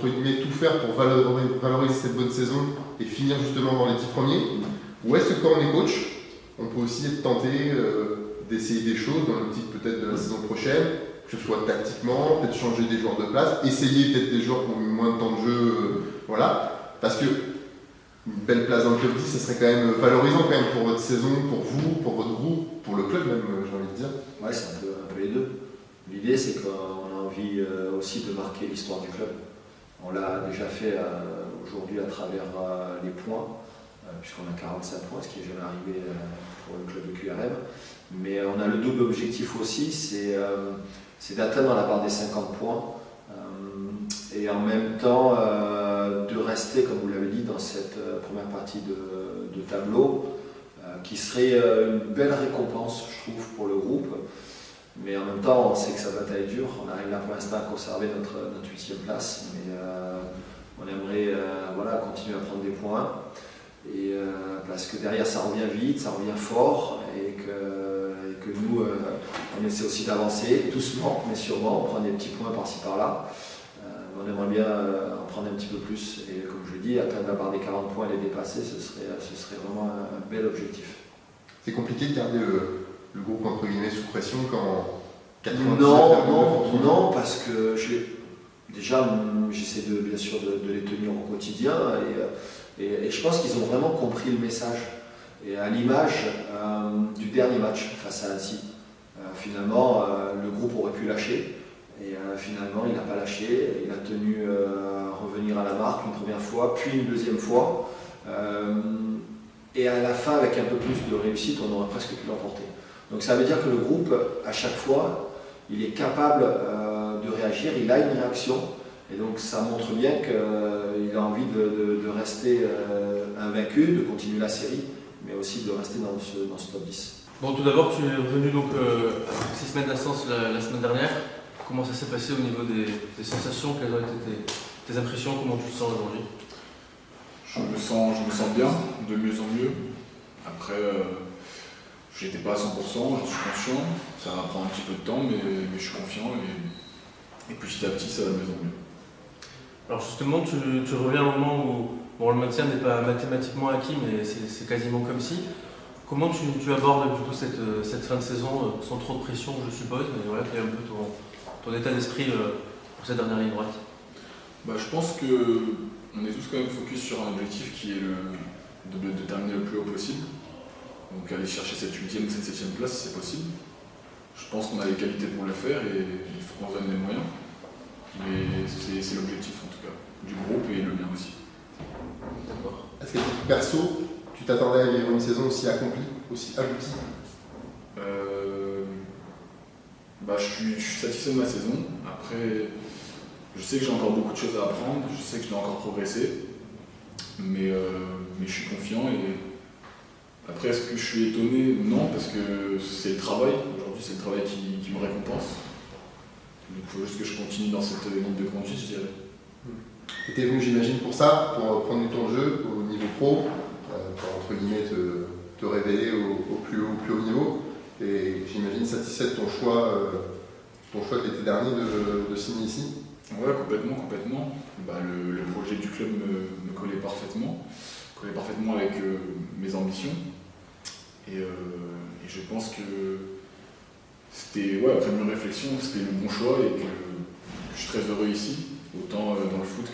entre guillemets tout faire pour valoriser cette bonne saison et finir justement dans les 10 premiers? Ou est-ce que quand on est coach, on peut aussi être tenté d'essayer des choses dans l'optique peut-être de la saison prochaine, que ce soit tactiquement, peut-être changer des joueurs de place, essayer peut-être des joueurs qui ont eu moins de temps de jeu, voilà, parce que une belle place dans le top 10, ça serait quand même valorisant quand même pour votre saison, pour vous, pour votre groupe, pour le club même, j'ai envie de dire. Ouais, c'est un peu les deux. L'idée, c'est qu'on a envie aussi de marquer l'histoire du club. On l'a déjà fait aujourd'hui à travers les points, puisqu'on a 45 points, ce qui n'est jamais arrivé pour le club de QRM. Mais on a le double objectif aussi, c'est d'atteindre la barre des 50 points et en même temps de rester, comme vous l'avez dit, dans cette première partie de tableau qui serait une belle récompense, je trouve, pour le groupe. Mais en même temps, on sait que sa bataille est dure. On arrive là pour l'instant à conserver notre 8e place, mais on aimerait continuer à prendre des points. Et parce que derrière ça revient vite, ça revient fort et que nous on essaie aussi d'avancer doucement mais sûrement, on prend des petits points par-ci par-là. On aimerait bien en prendre un petit peu plus et comme je le dis, atteindre la barre des 40 points et les dépasser, ce serait vraiment un bel objectif. C'est compliqué de garder le groupe entre guillemets sous pression quand 97 non, parce que j'essaie bien sûr de les tenir au quotidien et je pense qu'ils ont vraiment compris le message. Et à l'image du dernier match face à Annecy, finalement le groupe aurait pu lâcher et finalement il n'a pas lâché, il a tenu à revenir à la marque une première fois, puis une deuxième fois et à la fin avec un peu plus de réussite on aurait presque pu l'emporter. Donc ça veut dire que le groupe à chaque fois il est capable de réagir, il a une réaction. Et donc ça montre bien qu'il a envie de rester invaincu, de continuer la série, mais aussi de rester dans ce top 10. Bon, tout d'abord, tu es revenu donc 6 semaines d'absence la semaine dernière. Comment ça s'est passé au niveau des sensations? Quelles ont été tes impressions? Comment tu te sens aujourd'hui? Je me sens bien, de mieux en mieux. Après, j'étais pas à 100%, j'en suis conscient. Ça va prendre un petit peu de temps, mais je suis confiant et petit à petit, ça va de mieux en mieux. Alors justement, tu reviens à un moment où le maintien n'est pas mathématiquement acquis, mais c'est quasiment comme si. Comment tu abordes plutôt cette fin de saison sans trop de pression, je suppose, mais voilà, quel est un peu ton état d'esprit pour cette dernière ligne droite? Je pense qu'on est tous quand même focus sur un objectif qui est de terminer le plus haut possible. Donc aller chercher cette 8e ou cette 7e place si c'est possible. Je pense qu'on a les qualités pour le faire et il faut qu'on se donne les moyens. Mais c'est l'objectif en tout cas, du groupe et le mien aussi. D'accord. Est-ce que perso, tu t'attendais à vivre une saison aussi accomplie, aussi aboutie? Je suis satisfait de ma saison. Après, je sais que j'ai encore beaucoup de choses à apprendre, je sais que je dois encore progresser. Mais je suis confiant et après, est-ce que je suis étonné? Non, parce que c'est le travail. Aujourd'hui, c'est le travail qui me récompense. Donc il faut juste que je continue dans cette ligne de conduite, je dirais. Et t'es venu, j'imagine, pour ça, pour prendre du temps de jeu au niveau pro, pour entre guillemets te révéler au plus haut niveau. Et j'imagine satisfait de ton choix de l'été dernier de signer ici. Ouais, complètement. Le projet du club me collait parfaitement avec mes ambitions. Et je pense que après une réflexion, c'était le bon choix et que je suis très heureux ici, autant dans le foot